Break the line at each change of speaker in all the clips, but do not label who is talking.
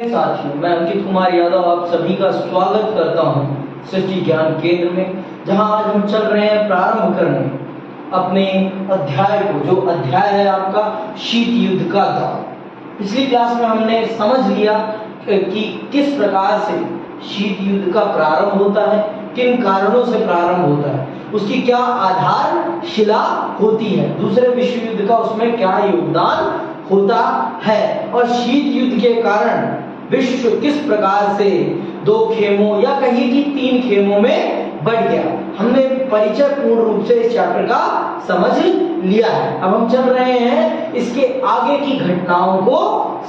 साथियों, मैं अंकित कुमार यादव आप सभी का स्वागत करता हूं सृष्टि ज्ञान केंद्र में, जहां आज हम चल रहे हैं प्रारंभ करने अपने अध्याय को, जो अध्याय है आपका शीत युद्ध का दौर। पिछली क्लास में हमने समझ लिया कि किस प्रकार से शीत युद्ध का प्रारंभ होता है, किन कारणों से प्रारंभ होता है, उसकी क्या आधारशिला होती है, दूसरे विश्व युद्ध का उसमें क्या योगदान होता है, और शीत युद्ध के कारण विश्व किस प्रकार से दो खेमों या कहीं कि तीन खेमों में बढ़ गया। हमने परिचय पूर्ण रूप से इस चैप्टर का समझ लिया है। अब हम चल रहे हैं इसके आगे की घटनाओं को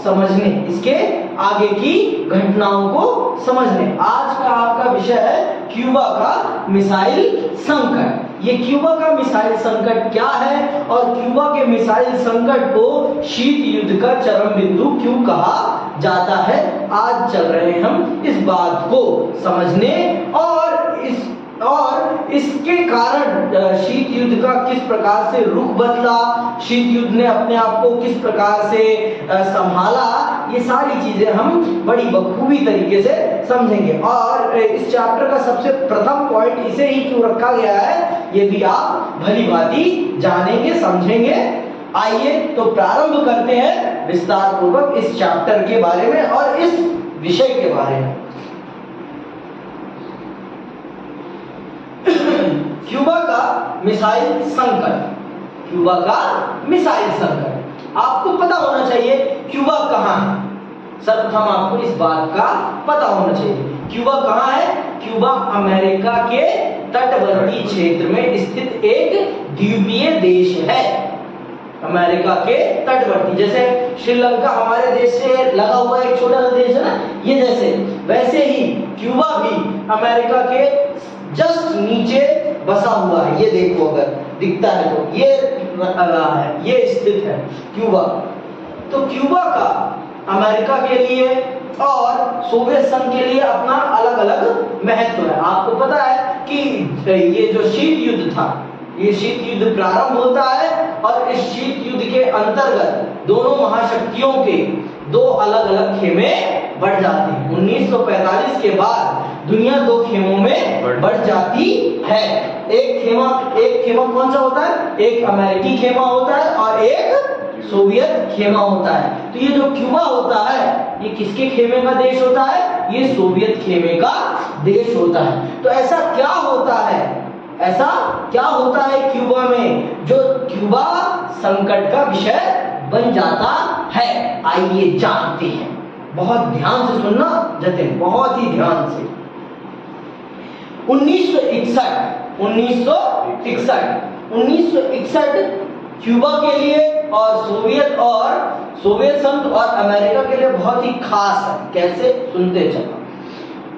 समझने, इसके आगे की घटनाओं को समझने। आज का आपका विषय है क्यूबा का मिसाइल संकट। ये क्यूबा का मिसाइल संकट क्या है और क्यूबा के मिसाइल संकट को शीत युद्ध का चरम बिंदु क्यों कहा जाता है, आज चल रहे हैं हम इस बात को समझने और इसके कारण शीत युद्ध का किस प्रकार से रुख बदला, शीत युद्ध ने अपने आप को किस प्रकार से संभाला, ये सारी चीजें हम बड़ी बखूबी तरीके से समझेंगे। और इस चैप्टर का सबसे प्रथम पॉइंट इसे ही क्यों रखा गया है, ये भी आप भली भांति जानेंगे, समझेंगे। आइए तो प्रारंभ करते हैं विस्तार पूर्वक इस चैप्टर के बारे में और इस विषय के बारे में। क्यूबा का मिसाइल संकट। क्यूबा का मिसाइल संकट आपको पता होना चाहिए क्यूबा कहाँ है। सर्वप्रथम आपको इस बात का पता होना चाहिए क्यूबा कहाँ है। क्यूबा अमेरिका के तटवर्ती क्षेत्र में स्थित एक द्वीपीय देश है। अमेरिका के तटवर्ती, जैसे श्रीलंका हमारे देश से लगा हुआ एक छोटा सा देश है ना, ये जैसे वैसे ही क्यूबा भी अमेरिका के जस्ट नीचे बसा हुआ है। ये देखो, अगर दिखता है तो ये रहा है, ये स्थित है क्यूबा। तो क्यूबा का अमेरिका के लिए और सोवियत संघ के लिए अपना अलग अलग महत्व है। आपको पता है कि ये जो शीत युद्ध था, ये शीत युद्ध प्रारंभ होता है और इस शीत युद्ध के अंतर्गत दोनों महाशक्तियों के दो अलग अलग खेमे बढ़ जाते हैं। 1945 के बाद दुनिया दो खेमों में बढ़ जाती है। एक खेमा कौन सा होता है, एक अमेरिकी खेमा होता है और एक सोवियत खेमा होता है। तो ये जो क्यूबा होता है, ये किसके खेमे का देश होता है, ये सोवियत खेमे का देश होता है। तो ऐसा क्या होता है क्यूबा में जो क्यूबा संकट का विषय बन जाता है। आइए जानते हैं, बहुत ध्यान से सुनना जतिन, बहुत ही ध्यान से। 1961 क्यूबा के लिए और सोवियत संघ और अमेरिका के लिए बहुत ही खास है। कैसे, सुनते चलो।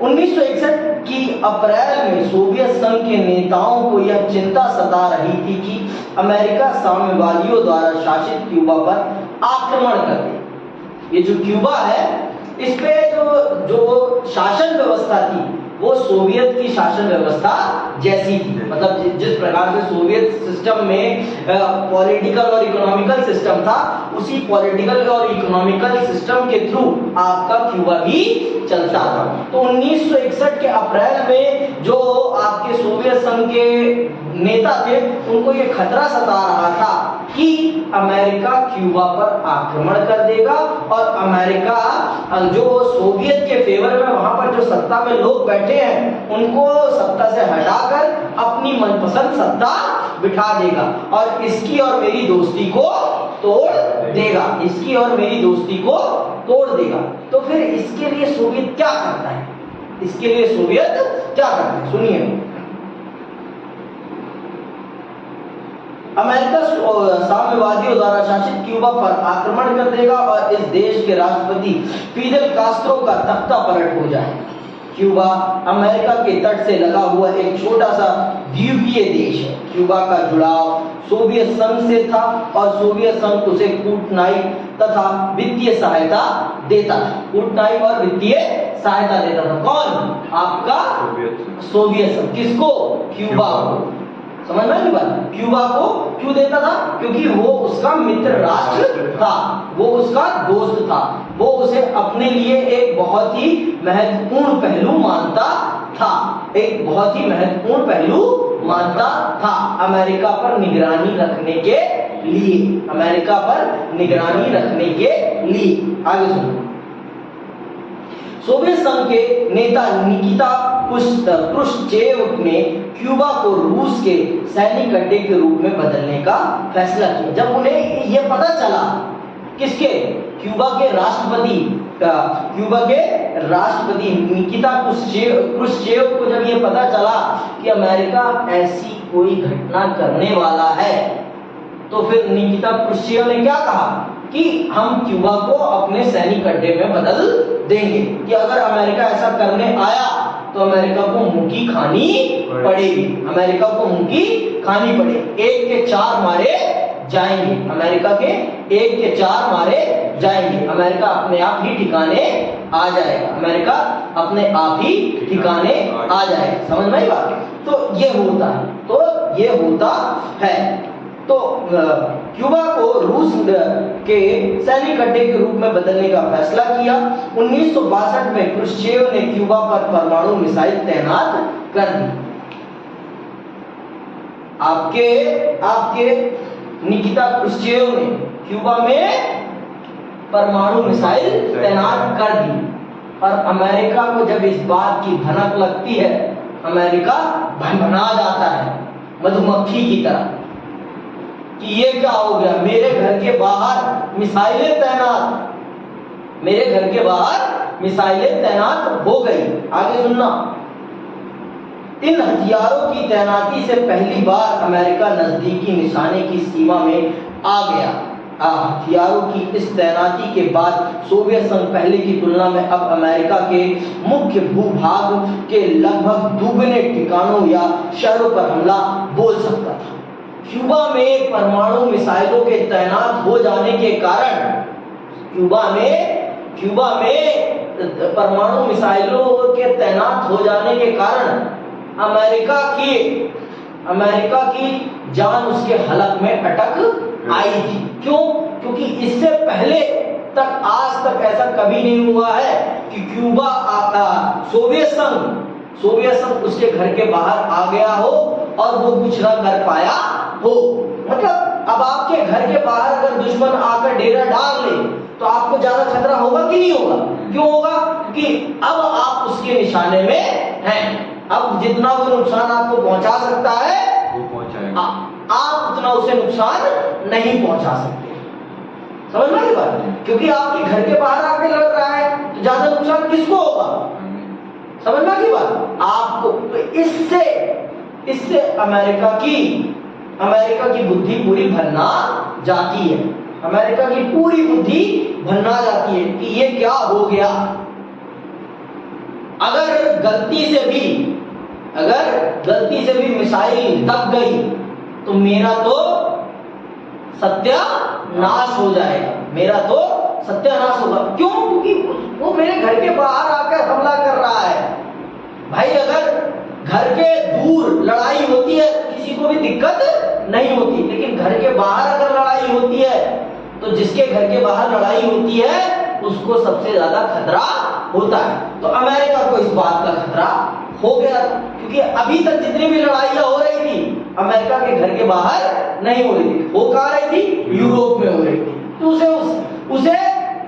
1961 की अप्रैल में सोवियत संघ के नेताओं को यह चिंता सता रही थी कि अमेरिका साम्यवादियों द्वारा शासित क्यूबा पर आक्रमण कर दे। ये जो क्यूबा है, इस पे जो शासन व्यवस्था थी वो सोवियत की शासन व्यवस्था जैसी थी। मतलब जिस प्रकार से सोवियत सिस्टम में पॉलिटिकल और इकोनॉमिकल सिस्टम था, उसी पॉलिटिकल और इकोनॉमिकल सिस्टम के थ्रू आपका क्यूबा भी चलता था। तो 1961 के अप्रैल में जो आपके सोवियत संघ के नेता थे, उनको ये खतरा सता रहा था कि अमेरिका क्यूबा पर आक्रमण कर देगा और अमेरिका जो सोवियत के फेवर में वहां पर जो सत्ता में लोग बैठे हैं, उनको सत्ता से हटाकर अपनी मनपसंद सत्ता बिठा देगा और इसकी और मेरी दोस्ती को तोड़ देगा, इसकी और मेरी दोस्ती को तोड़ देगा। तो फिर इसके लिए सोवियत क्या करता है, इसके लिए सोवियत क्या करता है, सुनिए। अमेरिका साम्यवादियों द्वारा शासित क्यूबा पर आक्रमण कर देगा और इस देश के राष्ट्रपति फिदेल कास्त्रो का तख्ता पलट हो जाए। क्यूबा अमेरिका के तट से लगा हुआ एक छोटा सा द्वीपीय देश है। क्यूबा का जुड़ाव सोवियत संघ से था और सोवियत संघ उसे कूटनीतिक तथा वित्तीय सहायता देता था। कूटनीतिक और वित्तीय सहायता देता था कौन, आपका सोवियत संघ। किसको, क्यूबा को। समझ में आई बात? क्यूबा को क्यों देता था? क्योंकि वो उसका मित्र राष्ट्र था, वो उसका दोस्त था, वो उसे अपने लिए एक बहुत ही महत्वपूर्ण पहलू मानता था, एक बहुत ही महत्वपूर्ण पहलू मानता था अमेरिका पर निगरानी रखने के लिए, अमेरिका पर निगरानी रखने के लिए। आगे सुनो। सोवियत संघ के नेता निकिता क्रुश्चेव ने क्यूबा को रूस के सैनिक अड्डे के रूप में बदलने का फैसला किया। जब उन्हें यह पता चला, किसके? क्यूबा के राष्ट्रपति निकिता क्रुश्चेव को जब ये पता चला कि अमेरिका ऐसी कोई घटना करने वाला है, तो फिर निकिता क्रुश्चेव ने क्या कहा कि हम क्यूबा को अपने सैनिक अड्डे में बदल देंगे, कि अगर अमेरिका ऐसा करने आया तो अमेरिका को मुंह की खानी पड़ेगी, अमेरिका को मुंह की खानी पड़ेगी। 1 के 4 मारे जाएंगे, अमेरिका के 1 के 4 मारे जाएंगे, अमेरिका अपने आप ही ठिकाने आ जाएगा, अमेरिका अपने आप ही ठिकाने आ जाएगा। समझ में आई बात? तो ये होता है, तो ये होता है। तो क्यूबा को रूस के सैनिक अड्डे के रूप में बदलने का फैसला किया। 1962 में क्रुश्चेव ने क्यूबा पर परमाणु मिसाइल तैनात कर दी। आपके निकिता क्रुश्चेव ने क्यूबा में परमाणु मिसाइल तैनात कर दी, और अमेरिका को जब इस बात की भनक लगती है, अमेरिका भनभना जाता है मधुमक्खी की तरह कि ये क्या हो गया, मेरे घर के बाहर मिसाइलें तैनात, मेरे घर के बाहर मिसाइलें तैनात हो गई। आगे सुनना। इन हथियारों की तैनाती से पहली बार अमेरिका नजदीकी निशाने की सीमा में आ गया। हथियारों की इस तैनाती के बाद सोवियत संघ पहले की तुलना में अब अमेरिका के मुख्य भूभाग के लगभग दुगने ठिकानों या शहरों पर हमला बोल सकता था। क्यूबा में परमाणु मिसाइलों के तैनात हो जाने के कारण, क्यूबा में परमाणु मिसाइलों के तैनात हो जाने के कारण अमेरिका की जान उसके हलक में अटक आई थी। क्यों? क्योंकि इससे पहले तक, आज तक ऐसा कभी नहीं हुआ है कि क्यूबा सोवियत संघ उसके घर के बाहर आ गया हो और वो कुछ ना कर पाया हो। मतलब अब आपके घर के बाहर अगर दुश्मन आकर डेरा डाल ले तो आपको ज्यादा खतरा होगा कि नहीं होगा? क्यों होगा? क्योंकि अब आप उसके निशाने में हैं। अब जितना वो नुकसान आपको पहुंचा सकता है वो पहुंचाएगा, आप उतना उसे नुकसान नहीं पहुंचा सकते। समझ में आई बात? क्योंकि आपके घर के बाहर आके लड़ रहा है तो ज्यादा नुकसान किसको होगा? समझ में आई बात? आपको। इससे अमेरिका की बुद्धि पूरी भरना जाती है, अमेरिका की पूरी बुद्धि भरना जाती है कि ये क्या हो गया। अगर गलती से भी मिसाइल दब गई तो मेरा तो सत्यानाश हो जाएगा, मेरा तो सत्यानाश होगा। क्यों? क्योंकि वो मेरे घर के बाहर आकर हमला कर रहा है। भाई अगर घर के दूर लड़ाई होती है किसी को भी दिक्कत नहीं होती, लेकिन घर के बाहर अगर लड़ाई होती है तो जिसके घर के बाहर लड़ाई होती है उसको सबसे ज्यादा खतरा होता है। तो अमेरिका को इस बात का खतरा हो गया, क्योंकि अभी तक जितनी भी लड़ाइयां हो रही थी अमेरिका के घर के बाहर नहीं हो रही थी, हो कहाँ रही थी? यूरोप में हो रही थी। तो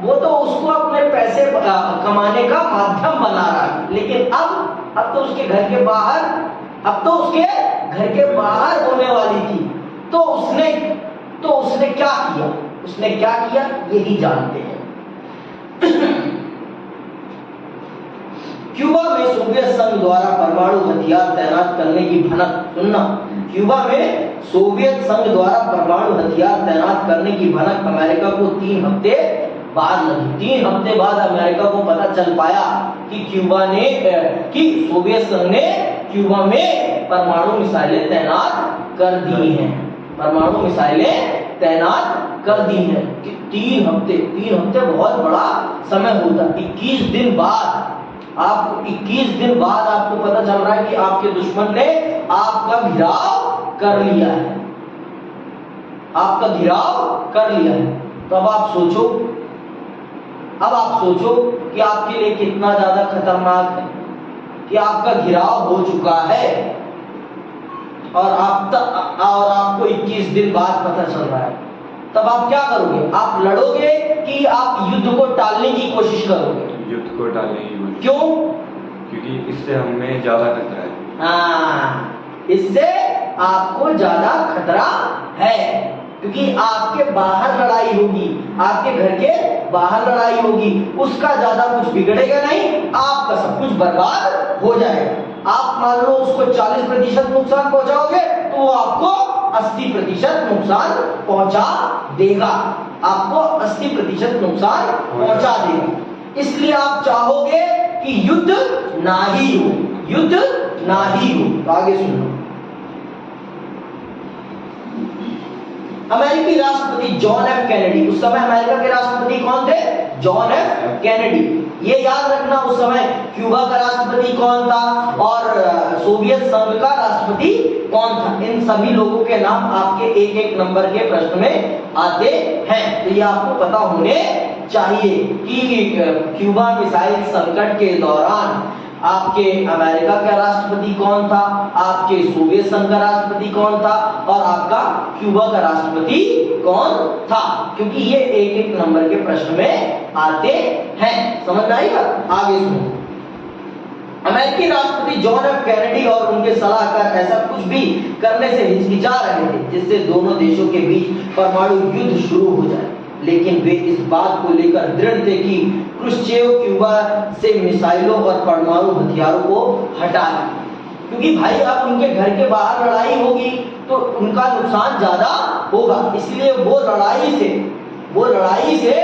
वो तो उसको अपने पैसे कमाने का माध्यम बना रहा है, लेकिन अब तो उसके घर के बाहर, होने वाली थी। तो उसने क्या किया यही जानते हैं। क्यूबा में सोवियत संघ द्वारा परमाणु हथियार तैनात करने की भनक, सुनना, क्यूबा में सोवियत संघ द्वारा परमाणु हथियार तैनात करने की भनक अमेरिका को 3 हफ्ते बाद लगी। 3 हफ्ते बाद अमेरिका को पता चल पाया कि सोवियत संघ ने क्यूबा में परमाणु मिसाइलें तैनात कर दी हैं, परमाणु मिसाइलें तैनात कर दी हैं। 3 हफ्ते बहुत बड़ा समय होता। 21 दिन बाद आपको पता चल रहा है कि आपके दुश्मन ने आपका घेराव कर लिया है, आपका घिराव कर लिया है। तो अब आप सोचो कि आपके लिए कितना ज्यादा खतरनाक है कि आपका घिराव हो चुका है और आपको 21 दिन बाद पता चल रहा है। तब आप क्या करोगे? आप लड़ोगे कि आप युद्ध को टालने की कोशिश करोगे?
युद्ध को टालने की कोशिश।
क्यों?
क्योंकि इससे हमें ज्यादा खतरा है।
हाँ, इससे आपको ज्यादा खतरा है, क्योंकि आपके बाहर लड़ाई होगी, आपके घर के बाहर लड़ाई होगी, उसका ज्यादा कुछ बिगड़ेगा नहीं, आपका सब कुछ बर्बाद हो जाएगा। आप मान लो उसको 40% नुकसान पहुंचाओगे तो वो आपको 80% नुकसान पहुंचा देगा, आपको 80% नुकसान पहुंचा देगा। इसलिए आप चाहोगे कि युद्ध ना ही हो, युद्ध ना ही हो। तो आगे सुनो। अमेरिकी राष्ट्रपति जॉन एफ कैनेडी, उस समय अमेरिका के राष्ट्रपति कौन थे? John F Kennedy. ये याद रखना उस समय क्यूबा का राष्ट्रपति कौन था और सोवियत संघ का राष्ट्रपति कौन था। इन सभी लोगों के नाम आपके एक एक नंबर के प्रश्न में आते हैं, तो ये आपको पता होने चाहिए कि क्यूबा मिसाइल संकट के दौरान आपके अमेरिका का राष्ट्रपति कौन था, आपके सोवियत संघ का राष्ट्रपति कौन था और आपका क्यूबा का राष्ट्रपति कौन था, क्योंकि ये एक एक नंबर के प्रश्न में आते हैं। समझ आएगा? आगे सुनो। अमेरिकी राष्ट्रपति जॉन एफ कैनेडी और उनके सलाहकार ऐसा कुछ भी करने से हिचकिचा रहे थे जिससे दोनों देशों के बीच परमाणु युद्ध शुरू हो जाए, लेकिन वे इस बात को लेकर दृढ़ थे कि क्रुश्चेव क्यूबा से मिसाइलों और परमाणु हथियारों को हटा दें, क्योंकि भाई अब उनके घर के बाहर लड़ाई होगी तो उनका नुकसान ज्यादा होगा, इसलिए वो लड़ाई से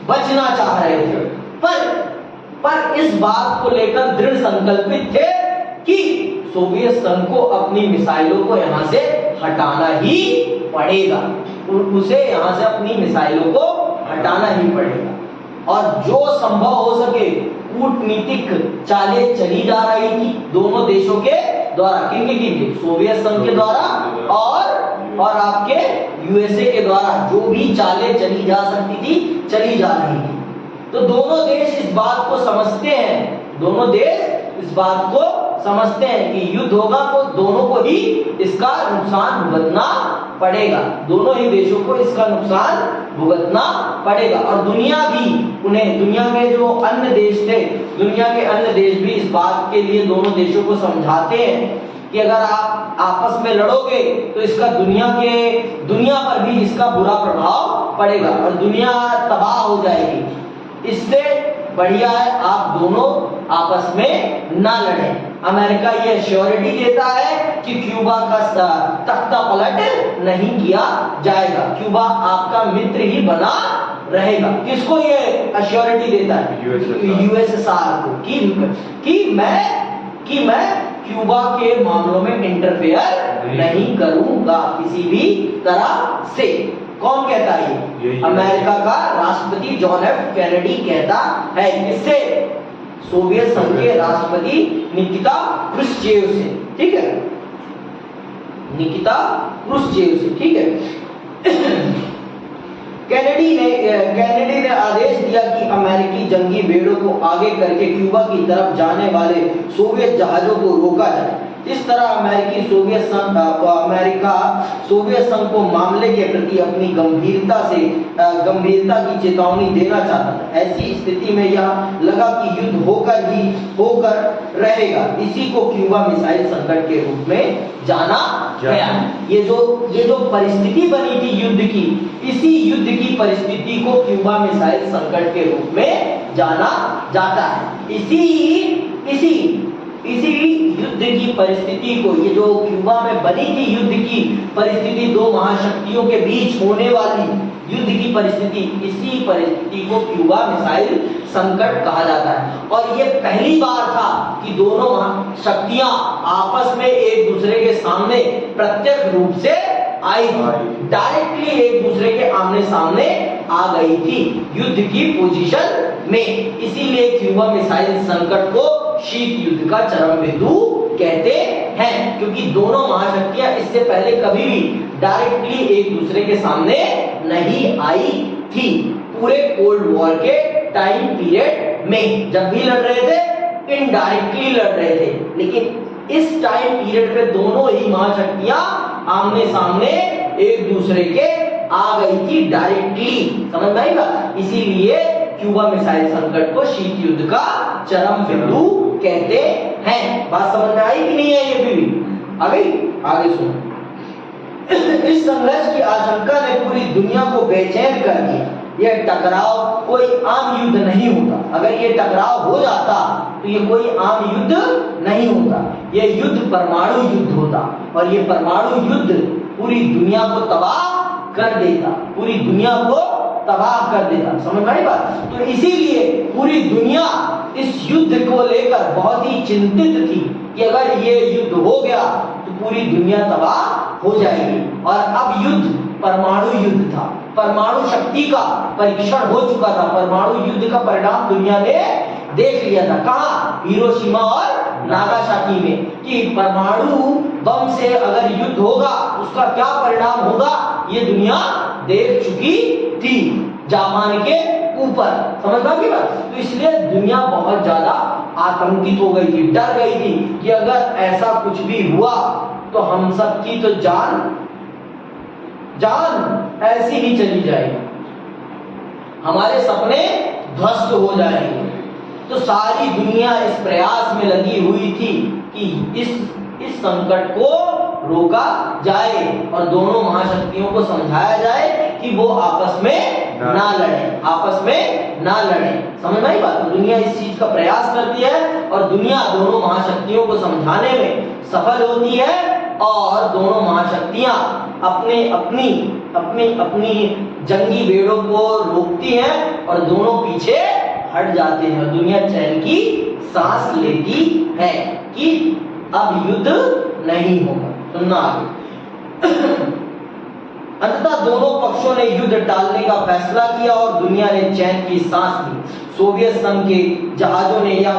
बचना चाह रहे थे। पर इस बात को लेकर दृढ़ संकल्पित थे कि सोवियत संघ को अपनी मिसाइलों को यहां से हटाना ही पड़ेगा, उसे यहां से अपनी मिसाइलों को हटाना ही पड़ेगा। और जो संभव हो सके कूटनीतिक चालें चली जा रही थी दोनों देशों के द्वारा, किनके? सोवियत संघ के द्वारा और आपके यूएसए के द्वारा, जो भी चालें चली जा सकती थी चली जा रही थी। तो दोनों देश इस बात को समझते हैं कि युद्ध होगा तो दोनों को ही इसका नुकसान भुगतना पड़ेगा, दोनों ही देशों को इसका नुकसान भुगतना पड़ेगा। और दुनिया के जो अन्य देश थे, दुनिया के अन्य देश भी इस बात के लिए दोनों देशों को समझाते हैं कि अगर आप आपस में लड़ोगे तो इसका दुनिया पर भी इसका बुरा प्रभाव पड़ेगा और दुनिया तबाह हो जाएगी। इससे बढ़िया है आप दोनों आपस में ना लड़ें। अमेरिका ये श्योरिटी देता है कि क्यूबा का तख्ता पलट नहीं किया जाएगा, क्यूबा आपका मित्र ही बना रहेगा। किसको ये अश्योरिटी देता है? यूएसएसआर को कि मैं क्यूबा के मामलों में इंटरफेयर नहीं करूंगा किसी भी तरह से। कौन कहता है ये? अमेरिका का राष्ट्रपति जॉन एफ कैनेडी कहता है। किससे? सोवियत संघ के राष्ट्रपति निकिता क्रुश्चेव से। ठीक है, निकिता क्रुश्चेव से। ठीक है। कैनेडी ने आदेश दिया कि अमेरिकी जंगी बेड़ों को आगे करके क्यूबा की तरफ जाने वाले सोवियत जहाजों को रोका जाए। इस तरह अमेरिका सोवियत संघ को मामले के प्रति अपनी गंभीरता की चेतावनी देना चाहता था। ऐसी स्थिति में यह लगा कि युद्ध होकर रहेगा। इसी को क्यूबा मिसाइल संकट के रूप में जाना गया। ये जो परिस्थिति बनी थी युद्ध की, इसी युद्ध की परिस्थिति को क्यूबा मिसाइल संकट के रूप में जाना जाता है। इसी युद्ध की परिस्थिति को, ये जो क्यूबा में बनी थी युद्ध की परिस्थिति, दो महाशक्तियों के बीच होने वाली युद्ध की परिस्थिति, इसी परिस्थिति को क्यूबा मिसाइल संकट कहा जाता है। और ये पहली बार था कि दोनों शक्तियां आपस में एक दूसरे के सामने प्रत्यक्ष रूप से आई, डायरेक्टली एक दूसरे के आमने सामने आ गई थी युद्ध की पोजीशन में। इसीलिए क्यूबा मिसाइल संकट को शीत युद्ध का चरम बिंदु कहते हैं, क्योंकि दोनों महाशक्तियां इससे पहले कभी भी डायरेक्टली एक दूसरे के सामने नहीं आई थी। पूरे कोल्ड वॉर के टाइम पीरियड में जब भी लड़ रहे थे इनडायरेक्टली लड़ रहे थे, लेकिन इस टाइम पीरियड पे दोनों ही महाशक्तियां आमने सामने एक दूसरे के आ गई थी डायरेक्टली। समझ में आई बात? इसीलिए क्यूबा मिसाइल संकट को शीत युद्ध का चरम बिंदु कहते हैं। बात समझ में आई कि नहीं आई? ये भी आगे सुनो। इस संघर्ष की आशंका ने पूरी दुनिया को बेचैन कर दिया। यह टकराव कोई आम युद्ध नहीं होता। अगर ये टकराव हो जाता तो ये कोई आम युद्ध नहीं होता, ये युद्ध परमाणु युद्ध होता, और ये परमाणु युद्ध पूरी दुनिया को तबाह कर देता, पूरी दुनिया को तबाह कर देता। समझ में आई बात? तो इसीलिए पूरी दुनिया इस युद्ध को लेकर बहुत ही चिंतित थी कि अगर ये युद्ध हो गया तो पूरी दुनिया तबाह हो जाएगी। और अब युद्ध परमाणु युद्ध था, परमाणु शक्ति का परीक्षण हो चुका था। परमाणु युद्ध का परिणाम दुनिया ने देख लिया था। कहाँ? हिरोशिमा और नागासाकी में, कि परमाणु बम से अगर युद्ध होगा उसका क्या परिणाम होगा ये दुनिया देख चुकी थी जापान के ऊपर। समझ में आ गई बात? तो इसलिए दुनिया बहुत ज्यादा आतंकित हो गई थी, डर गई थी कि अगर ऐसा कुछ भी हुआ तो हम सब की तो जान ऐसी ही चली जाएगी, हमारे सपने ध्वस्त हो जाएंगे। तो सारी दुनिया इस प्रयास में लगी हुई थी कि इस संकट को रोका जाए और दोनों महाशक्तियों को समझाया जाए कि वो आपस में ना लड़े। समझ में आई बात? तो दुनिया इस चीज का प्रयास करती है और दुनिया दोनों महाशक्तियों को समझाने में सफल होती है, और दोनों महाशक्तियां अपनी जंगी बेड़ों को रोकती हैं और दोनों पीछे हट जाते हैं। दुनिया चैन की सांस लेती है कि अब युद्ध नहीं होगा। सुनना आगे। अंततः दोनों पक्षों ने युद्ध टालने का फैसला किया और दुनिया ने चैन की सांस ली। सोवियत संघ के जहाजों ने या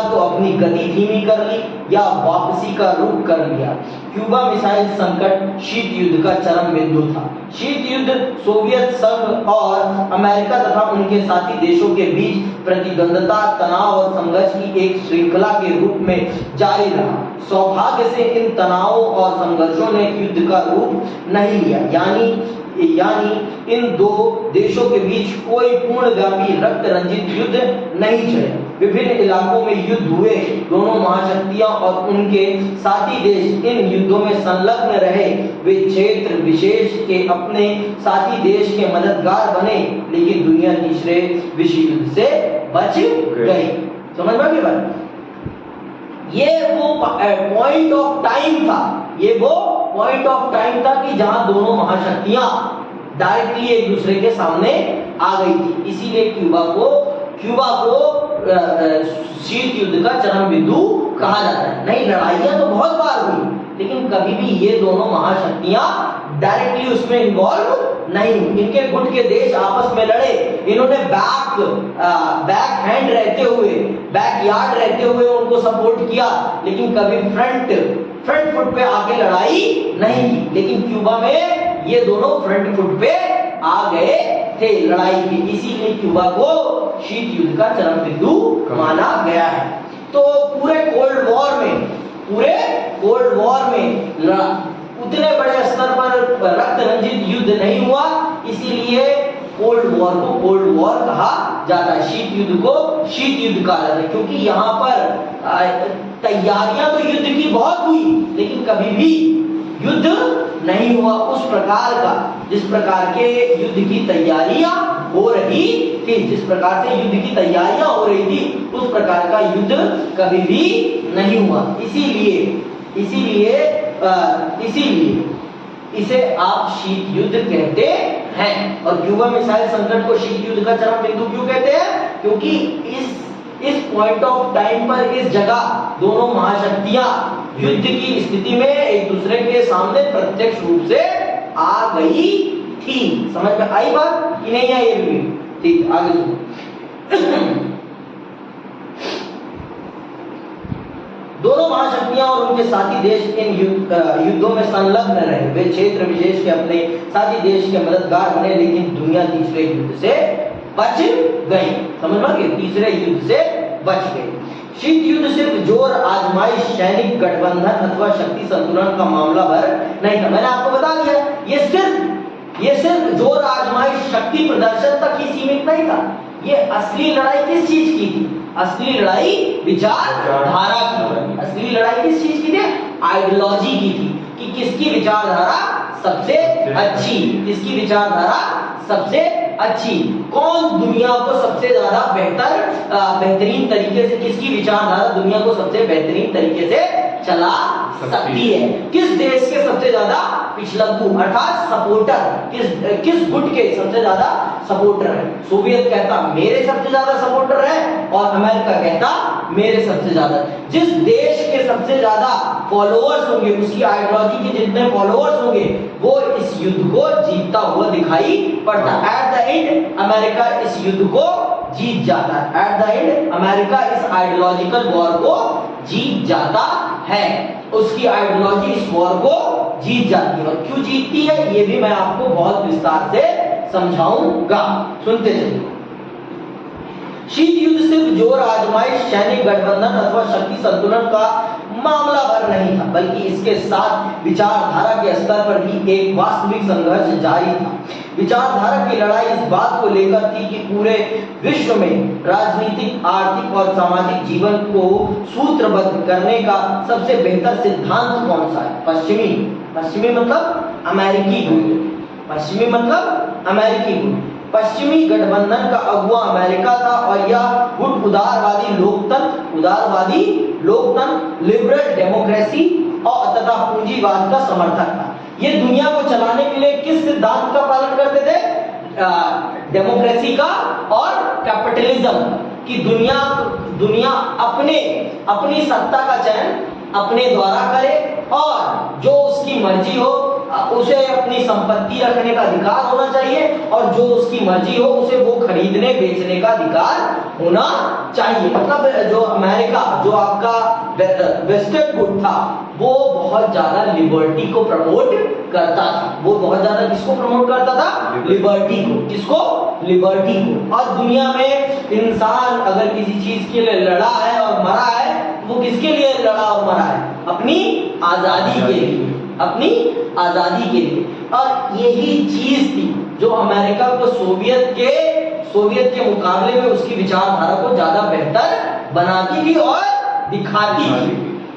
तो अपनी गति धीमी कर ली या वापसी का रुख कर लिया। क्यूबा मिसाइल संकट शीत युद्ध का चरम बिंदु था। शीत युद्ध सोवियत संघ और अमेरिका तथा उनके साथी देशों के बीच प्रतिद्वंदता, तनाव और संघर्ष की एक श्रृंखला के रूप में जारी रहा। सौभाग्य से इन तनावों और संघर्षों ने युद्ध का रूप नहीं लिया, यानी इन दो देशों के बीच कोई पूर्णव्यापी रक्त रंजित युद्ध नहीं छिड़ा। विभिन्न इलाकों में युद्ध हुए, दोनों महाशक्तियां और उनके साथी देश इन युद्धों में संलग्न रहे। वे क्षेत्र विशेष के अपने साथी देश के मददगार बने, लेकिन दुनिया तीसरे विश्व युद्ध से बच गई। समझ में आ गई बात? ये वो पॉइंट ऑफ टाइम था, कि जहां दोनों महाशक्तियां डायरेक्टली एक दूसरे के सामने आ गई थी। इसीलिए क्यूबा को शीत युद्ध का चरम बिंदु कहा जाता है। नहीं, लड़ाइयां तो बहुत बार हुई, लेकिन कभी भी ये दोनों महाशक्तियां डायरेक्टली उसमें इन्वॉल्व नहीं हुई। इनके गुट के देश आपस में लड़े, इन्होंने बैक हैंड रहते हुए, बैक यार्ड रहते हुए उनको सपोर्ट किया, लेकिन कभी फ्रंट फुट पे आके लड़ाई नहीं की। लेकिन क्यूबा में ये दोनों फ्रंट फुट पे आ गए थे लड़ाई की। इसीलिए क्यूबा को शीत युद्ध का चरम बिंदु माना गया है। तो पूरे कोल्ड वॉर में उतने बड़े स्तर पर रक्त रंजित युद्ध नहीं हुआ, इसीलिए कोल्ड वॉर को कोल्ड वॉर कहा जाता है। शीत युद्ध को शीत युद्ध कहा जाता है, क्योंकि यहाँ पर तैयारियां तो युद्ध की बहुत हुई, लेकिन कभी भी युद्ध नहीं हुआ उस प्रकार का, जिस प्रकार के युद्ध की तैयारियां हो रही थी। जिस प्रकार से युद्ध की तैयारियां हो रही थी, उस प्रकार का युद्ध कभी भी नहीं हुआ। इसीलिए इसे आप शीत युद्ध कहते हैं। और क्यूबा मिसाइल संकट को शीत युद्ध का चरम बिंदु क्यों कहते हैं? क्योंकि इस पॉइंट ऑफ टाइम पर, इस जगह दोनों महाशक्तियां युद्ध की स्थिति में एक दूसरे के सामने प्रत्यक्ष रूप से आ गई थी। समझ में आई बात कि नहीं आई? अभी ठीक, आगे सुनो। दोनों महाशक्तियां और उनके साथी देश इन युद्धों में संलग्न रहे। वे क्षेत्र विशेष के अपने साथी देश के मददगार बने, लेकिन दुनिया तीसरे युद्ध से बच गई। समझ में, तीसरे युद्ध से बच गई। शीत युद्ध सिर्फ जोर आजमाइश, सैनिक गठबंधन अथवा शक्ति संतुलन का मामला भर नहीं था। मैंने आपको बता दिया, ये सिर्फ जोर आजमाइश, शक्ति प्रदर्शन तक ही सीमित नहीं था। ये असली लड़ाई किस चीज की थी? असली लड़ाई विचारधारा की। असली लड़ाई किस चीज की थी? आइडियोलॉजी की थी, कि किसकी विचारधारा सबसे अच्छी, किसकी विचारधारा सबसे अच्छी, कौन दुनिया को सबसे ज्यादा बेहतरीन तरीके से, किसकी विचारधारा दुनिया को सबसे बेहतरीन तरीके से चला सकती है, किस देश के सबसे ज्यादा पिछलग्गू अर्थात सपोर्टर, किस गुट के सबसे ज्यादा सपोर्टर है। सोवियत कहता मेरे सबसे ज्यादा सपोर्टर है और अमेरिका कहता मेरे सबसे ज्यादा। जिस देश के सबसे ज्यादा फॉलोअर्स होंगे, उसकी आइडियोलॉजी के जितने फॉलोअर्स होंगे, वो इस युद्ध को जीतता हुआ दिखाई पड़ता। एट द एंड अमेरिका इस युद्ध को जीत जाता है। एट द एंड अमेरिका इस आइडियोलॉजिकल वॉर को जीत जाता है। उसकी आइडियोलॉजी इस वॉर को जीत जाती है। और क्यों जीतती है ये भी मैं आपको बहुत विस्तार से समझाऊंगा, सुनते चलिए। शीत युद्ध सिर्फ जोर आजमाइश, सैनिक गठबंधन अथवा शक्ति संतुलन का मामला भर नहीं था, बल्कि इसके साथ विचारधारा के स्तर पर भी एक वास्तविक संघर्ष जारी था। विचारधारा की लड़ाई इस बात को लेकर थी कि पूरे विश्व में राजनीतिक, आर्थिक और सामाजिक जीवन को सूत्रबद्ध करने का सबसे बेहतर सिद्धांत कौन सा है? पश्चिमी मतलब अमेरिकी गुट। पश्चिमी मतलब अमेरिकी गुट। पश्चिमी गठबंधन का अगुवा अमेरिका था और यह गुट उदारवादी लोकतंत्र, लिबरल डेमोक्रेसी और तथा पूंजीवाद का समर्थक था। ये दुनिया को चलाने के लिए किस सिद्धांत का पालन करते थे? डेमोक्रेसी का और कैपिटलिज्म, कि दुनिया अपनी सत्ता का चयन अपने द्वारा करे और जो उसकी मर्जी हो उसे अपनी संपत्ति रखने का अधिकार होना चाहिए और जो उसकी मर्जी हो उसे वो खरीदने बेचने का अधिकार होना चाहिए। मतलब जो अमेरिका, जो आपका वेस्टर्न गुट था, वो बहुत ज्यादा लिबर्टी को प्रमोट करता था। वो बहुत ज्यादा किसको प्रमोट करता था? लिबर्टी को। किसको? लिबर्टी को। और दुनिया में इंसान अगर किसी चीज के लिए लड़ा है और मरा है, वो किसके लिए लड़ा और मरा है? अपनी आजादी के लिए, अपनी आजादी के लिए। और यही चीज थी जो अमेरिका को सोवियत के मुकाबले में उसकी विचारधारा को ज्यादा बेहतर बनाती थी और दिखाती थी।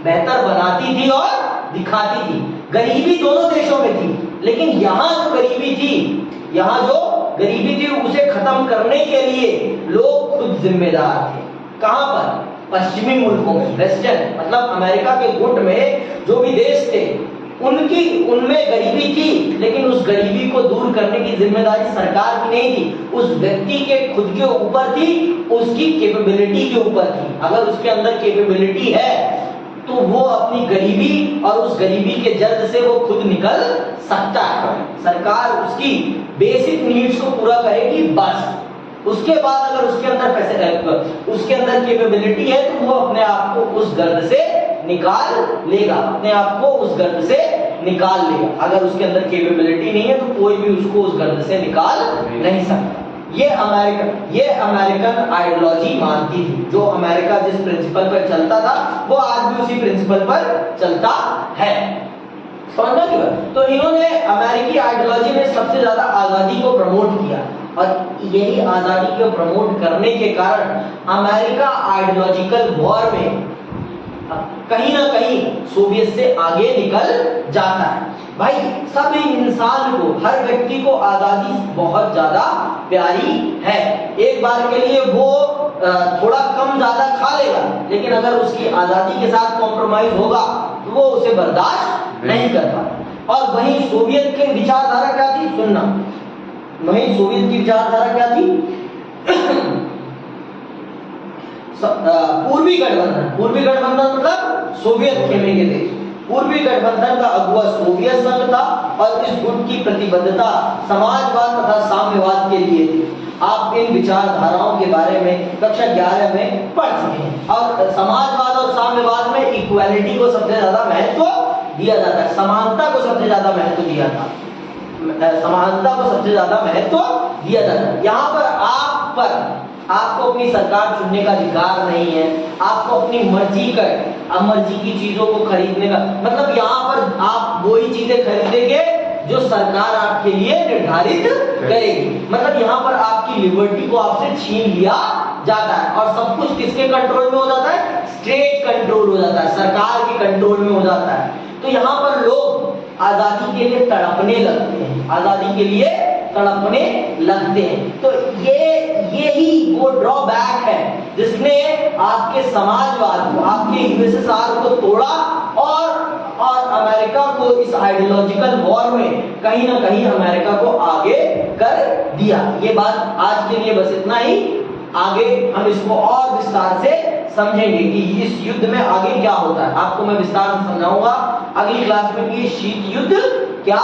बेहतर बनाती थी और दिखाती थी। गरीबी दोनों देशों में थी, लेकिन यहाँ जो गरीबी थी उसे खत्म करने के लिए लोग खुद जिम्मेदार थे। कहां पर? पश्चिमी मुल्कों में, वेस्टर्न मतलब अमेरिका के गुट में जो भी देश थे, उनमें गरीबी थी, लेकिन उस गरीबी को दूर करने की जिम्मेदारी सरकार की नहीं थी, उस व्यक्ति के खुद के ऊपर थी, उसकी कैपेबिलिटी के ऊपर थी। अगर उसके अंदर कैपेबिलिटी है तो वो अपनी गरीबी और उस गरीबी के जर्द से वो खुद निकल सकता है। सरकार उसकी बेसिक नीड्स को पूरा करेगी बस। उसके बाद अगर उसके अंदर कैपेबिलिटी है तो वो अपने आप को उस गर्द से निकाल लेगा, अपने आप को उस गर्द से निकाल लेगा। अगर उसके अंदर कैपेबिलिटी नहीं है तो कोई भी उसको उस गर्द से निकाल नहीं सकता। ये अमेरिकन आइडियोलॉजी मानती थी। जो अमेरिका जिस प्रिंसिपल पर चलता था वो आज भी उसी प्रिंसिपल पर चलता है। समझना क्यों? तो इन्होंने अमेरिकी आइडियोलॉजी में सबसे ज्यादा आजादी को प्रमोट किया और यही आजादी को प्रमोट करने के कारण अमेरिका आइडियोलॉजिकल वॉर में कहीं ना कहीं सोवियत से आगे निकल जाता है। भाई सब इंसान को, हर व्यक्ति को आजादी बहुत ज्यादा प्यारी है। एक बार के लिए वो थोड़ा कम ज्यादा खा लेगा, लेकिन अगर उसकी आजादी के साथ कॉम्प्रोमाइज होगा तो वो उसे बर्दाश्त नहीं कर पाता। और वहीं सोवियत की विचारधारा क्या थी? सुनना, वहीं सोवियत की विचारधारा क्या थी? पूर्वी गठबंधन मतलब सोवियत खेमे के देश। पूर्वी गठबंधन का अगुवा सोवियत संघ था और इस गुट की प्रतिबद्धता समाजवाद तथा साम्यवाद के लिए थी। आप इन विचारधाराओं के बारे में कक्षा 11 में पढ़ चुके हैं। और समाजवाद और साम्यवाद में इक्वालिटी को सबसे ज्यादा महत्व दिया जाता है, समानता को सबसे ज्यादा महत्व दिया था, समानता को सबसे ज्यादा महत्व दिया जाता है। यहाँ पर आपको अपनी सरकार चुनने का अधिकार नहीं है, आपको अपनी मर्जी की चीजों को खरीदने का, मतलब यहाँ पर आप वही चीजें खरीदेंगे जो सरकार आपके लिए निर्धारित करेगी। मतलब यहाँ पर आपकी लिबर्टी को आपसे छीन लिया जाता है और सब कुछ किसके कंट्रोल में हो जाता है? स्टेट कंट्रोल हो जाता है, सरकार के कंट्रोल में हो जाता है। तो यहाँ पर लोग आजादी के लिए तड़पने लगते हैं, आजादी के लिए तड़पने लगते हैं। तो यही वो ड्रॉबैक है जिसने आपके समाजवाद को, आपके यूएसएसआर को तोड़ा और अमेरिका को इस आइडियोलॉजिकल वॉर में कहीं ना कहीं अमेरिका को आगे कर दिया। ये बात आज के लिए बस इतना ही। आगे हम इसको और विस्तार से समझेंगे कि इस युद्ध में आगे क्या होता है। आपको मैं विस्तार से समझाऊंगा अगली क्लास में कि शीत युद्ध क्या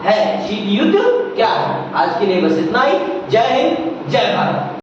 है, शीत युद्ध क्या है। आज के लिए बस इतना ही। जय हिंद, जय भारत।